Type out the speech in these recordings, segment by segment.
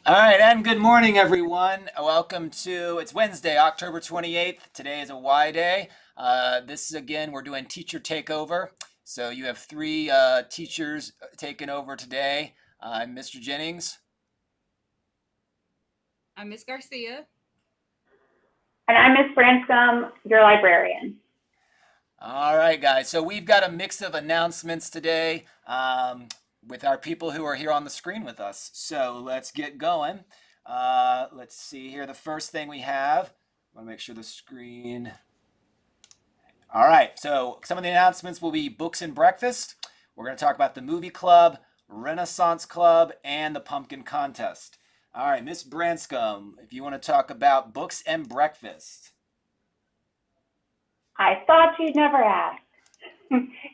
All right, and good morning, everyone. Welcome to, it's Wednesday, October 28th. Today is a Y day. This is, again, we're doing teacher takeover. So you have three teachers taking over today. I'm Mr. Jennings. I'm Miss Garcia. And I'm Miss Branscombe, your librarian. All right, guys. So we've got a mix of announcements today with our people who are here on the screen with us. So let's get going. Let's see here. The first thing we have, I want to make sure the screen. All right, so some of the announcements will be Books and Breakfast. We're going to talk about the Movie Club, Renaissance Club, and the Pumpkin Contest. All right, Miss Branscombe, if you want to talk about Books and Breakfast. I thought you'd never ask.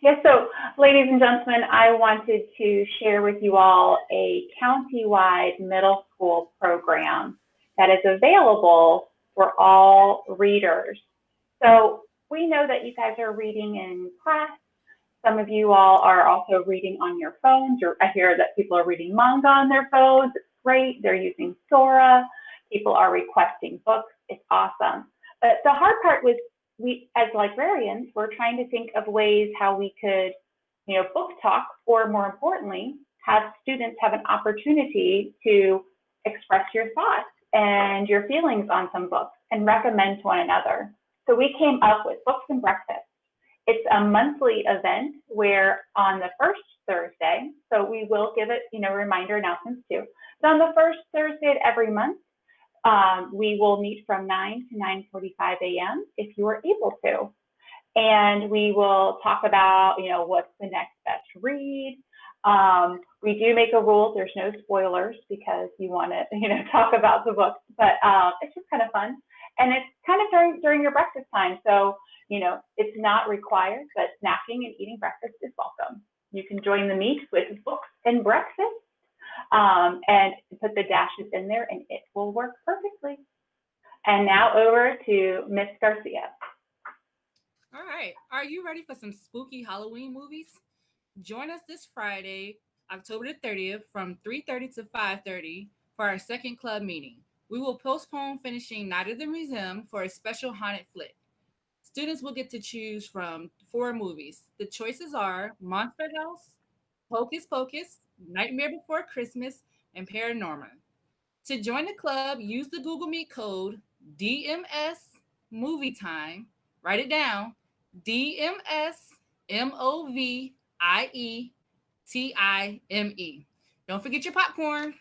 Yes, so ladies and gentlemen, I wanted to share with you all a county-wide middle school program that is available for all readers. So we know that you guys are reading in class. Some of you all are also reading on your phones. I hear that people are reading manga on their phones. It's great. They're using Sora. People are requesting books. It's awesome. But the hard part was we, as librarians, we're trying to think of ways how we could, book talk, or more importantly, have students have an opportunity to express your thoughts and your feelings on some books and recommend to one another. So we came up with Books and Breakfast. It's a monthly event where on the first Thursday, so we will give it, reminder announcements too. But on the first Thursday of every month, we will meet from 9 to 9:45 a.m. if you are able to. And we will talk about, what's the next best read. We do make a rule, there's no spoilers because you want to, talk about the book, but it's just kind of fun. And it's kind of during your breakfast time. So, it's not required, but snacking and eating breakfast is welcome. You can join the meet with Books and Breakfast and put the dashes in there and it will work perfectly. And now over to Miss Garcia. All right. Are you ready for some spooky Halloween movies? Join us this Friday, October the 30th from 3:30 to 5:30 for our second club meeting. We will postpone finishing Night of the Museum for a special haunted flick. Students will get to choose from four movies. The choices are Monster House, Hocus Pocus, Nightmare Before Christmas, and Paranorman. To join the club, use the Google Meet code DMS Movie Time. Write it down. DMSMOVIETIME. Don't forget your popcorn.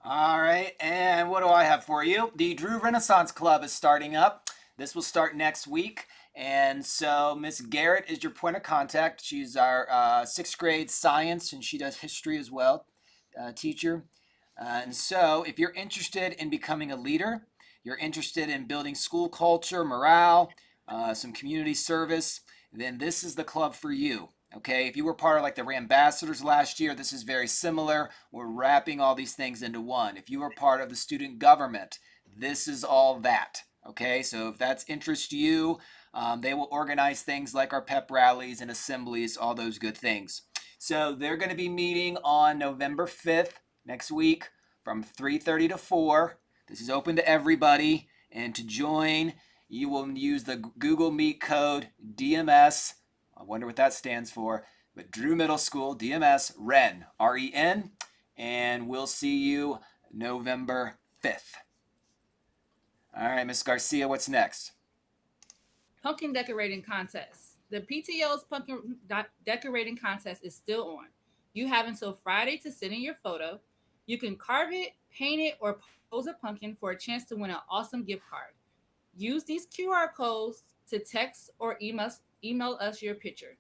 All right, and what do I have for you? The Drew Renaissance Club is starting up. This will start next week. And so Miss Garrett is your point of contact. She's our sixth grade science, and she does history as well, teacher. And so if you're interested in becoming a leader, you're interested in building school culture, morale, some community service, then this is the club for you. Okay, if you were part of like the Ambassadors last year, this is very similar. We're wrapping all these things into one. If you were part of the student government, this is all that. Okay, so if that's interest you, they will organize things like our pep rallies and assemblies, all those good things. So they're going to be meeting on November 5th, next week, from 3:30 to 4. This is open to everybody. And to join, you will use the Google Meet code DMS. I wonder what that stands for. But Drew Middle School, DMS, REN, REN. And we'll see you November 5th. All right, Miss Garcia, what's next? Pumpkin decorating contest. The PTO's pumpkin decorating contest is still on. You have until Friday to send in your photo. You can carve it, paint it, or pose a pumpkin for a chance to win an awesome gift card. Use these QR codes to text or email us your picture.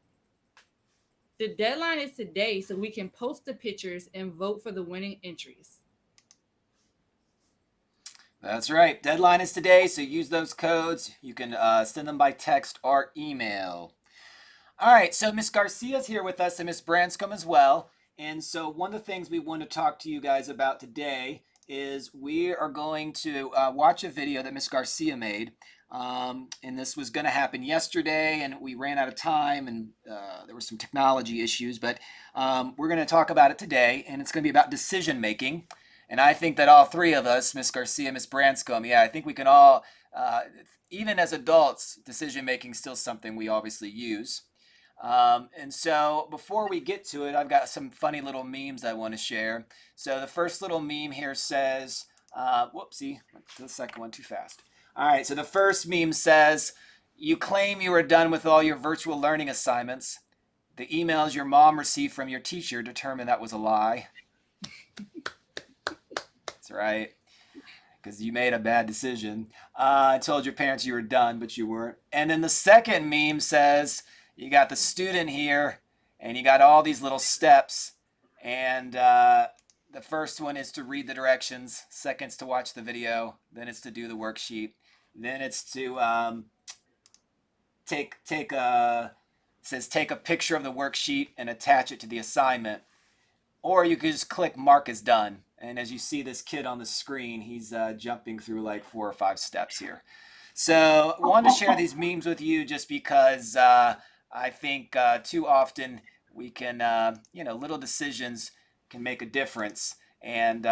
The deadline is today so we can post the pictures and vote for the winning entries. That's right. Deadline is today, so use those codes. You can send them by text or email. All right, so Miss Garcia's here with us and Miss Branscombe as well. And so one of the things we want to talk to you guys about today is we are going to watch a video that Miss Garcia made. And this was going to happen yesterday, and we ran out of time, and there were some technology issues, but we're going to talk about it today, and it's going to be about decision making. And I think that all three of us, Ms. Garcia, Ms. Branscombe, I think we can all, even as adults, decision making is still something we obviously use. And so before we get to it, I've got some funny little memes I want to share. So the first little meme here says, whoopsie, went to the second one too fast. All right, so the first meme says, you claim you are done with all your virtual learning assignments. The emails your mom received from your teacher determined that was a lie. That's right, because you made a bad decision. I told your parents you were done, but you weren't. And then the second meme says, you got the student here, and you got all these little steps, and the first one is to read the directions, second's to watch the video, then it's to do the worksheet, then it's to take a picture of the worksheet and attach it to the assignment. Or you could just click mark as done. And as you see this kid on the screen, he's jumping through like 4 or 5 steps here. So I wanted to share these memes with you just because I think too often we can, little decisions can make a difference. And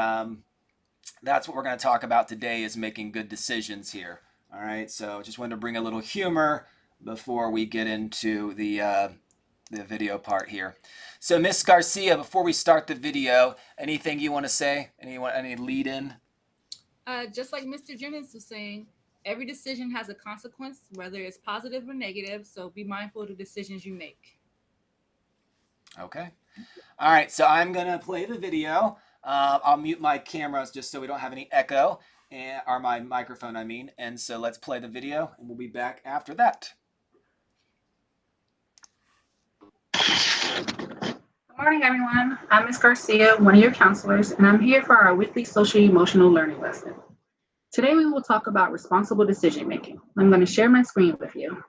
that's what we're going to talk about today, is making good decisions here. All right, so just wanted to bring a little humor before we get into the video part here. So Miss Garcia, before we start the video, anything you want to say? Any lead in? Just like Mr. Jennings was saying, every decision has a consequence, whether it's positive or negative. So be mindful of the decisions you make. Okay. All right, so I'm going to play the video. I'll mute my cameras just so we don't have any echo, or my microphone, I mean. And so let's play the video, and we'll be back after that. Good morning, everyone. I'm Ms. Garcia, one of your counselors, and I'm here for our weekly social emotional learning lesson. Today, we will talk about responsible decision making. I'm going to share my screen with you.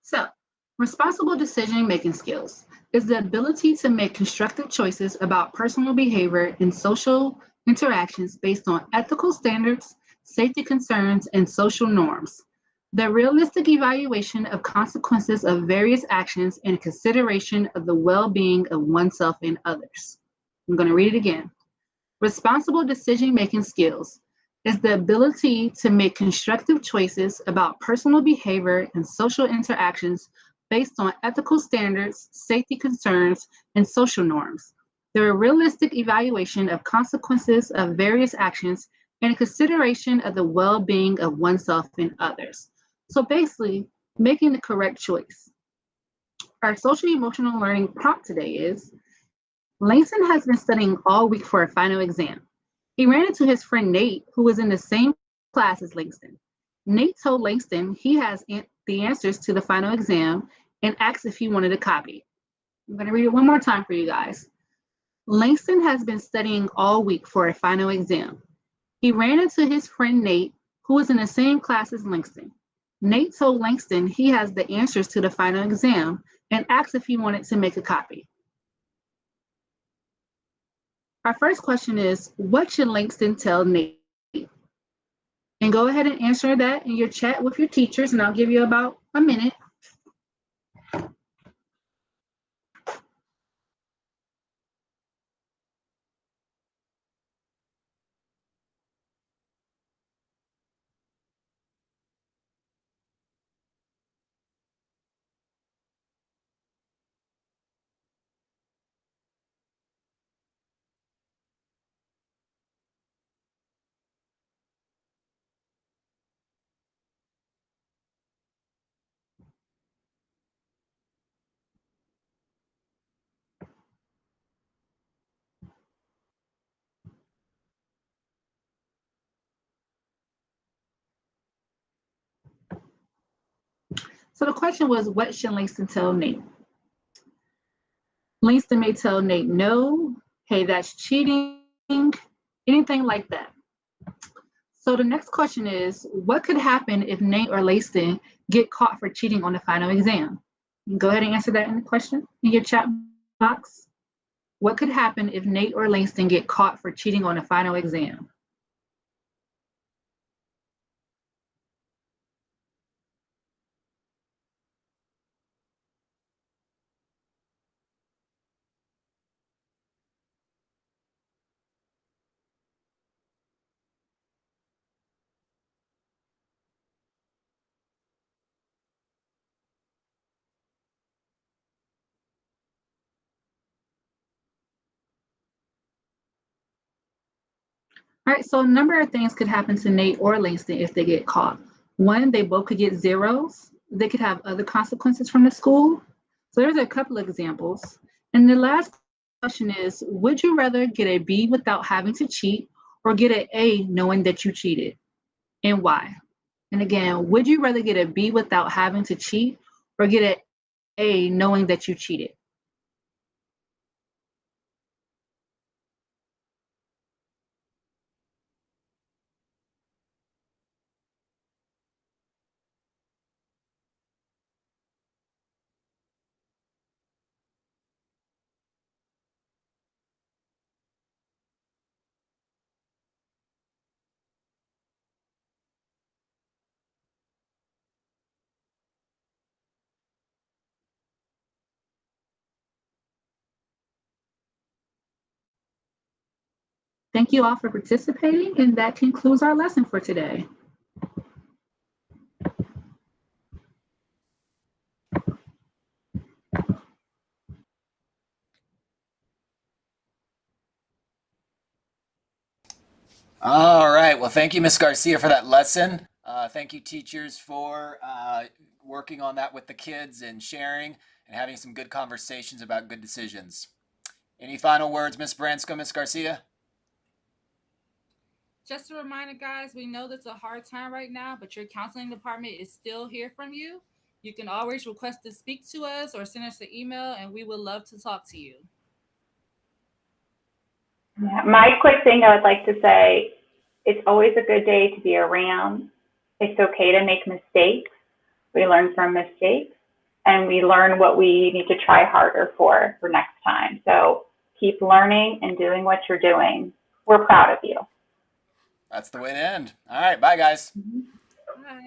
So, responsible decision making skills is the ability to make constructive choices about personal behavior and social interactions based on ethical standards, safety concerns, and social norms. The realistic evaluation of consequences of various actions and consideration of the well-being of oneself and others. I'm going to read it again. Responsible decision-making skills is the ability to make constructive choices about personal behavior and social interactions based on ethical standards, safety concerns, and social norms. The realistic evaluation of consequences of various actions and consideration of the well-being of oneself and others. So basically, making the correct choice. Our social emotional learning prompt today is, Langston has been studying all week for a final exam. He ran into his friend Nate, who was in the same class as Langston. Nate told Langston he has the answers to the final exam and asked if he wanted a copy. I'm going to read it one more time for you guys. Langston has been studying all week for a final exam. He ran into his friend Nate, who was in the same class as Langston. Nate told Langston he has the answers to the final exam and asked if he wanted to make a copy. Our first question is, what should Langston tell Nate? And go ahead and answer that in your chat with your teachers, and I'll give you about a minute. So the question was, what should Langston tell Nate? Langston may tell Nate, no, hey, that's cheating, anything like that. So the next question is, what could happen if Nate or Layston get caught for cheating on the final exam? You can go ahead and answer that in the question in your chat box. What could happen if Nate or Layston get caught for cheating on the final exam? All right, so a number of things could happen to Nate or Langston if they get caught. One, they both could get zeros. They could have other consequences from the school. So there's a couple of examples. And the last question is, would you rather get a B without having to cheat or get an A knowing that you cheated? And why? And again, would you rather get a B without having to cheat or get an A knowing that you cheated? Thank you all for participating, and that concludes our lesson for today. All right. Well, thank you, Ms. Garcia, for that lesson. Thank you, teachers, for working on that with the kids and sharing and having some good conversations about good decisions. Any final words, Ms. Bransco, Ms. Garcia? Just a reminder, guys, we know that's a hard time right now, but your counseling department is still here from you. You can always request to speak to us or send us an email, and we would love to talk to you. Yeah, my quick thing I would like to say, it's always a good day to be around. It's okay to make mistakes. We learn from mistakes and we learn what we need to try harder for next time. So keep learning and doing what you're doing. We're proud of you. That's the way to end. All right. Bye, guys. Bye.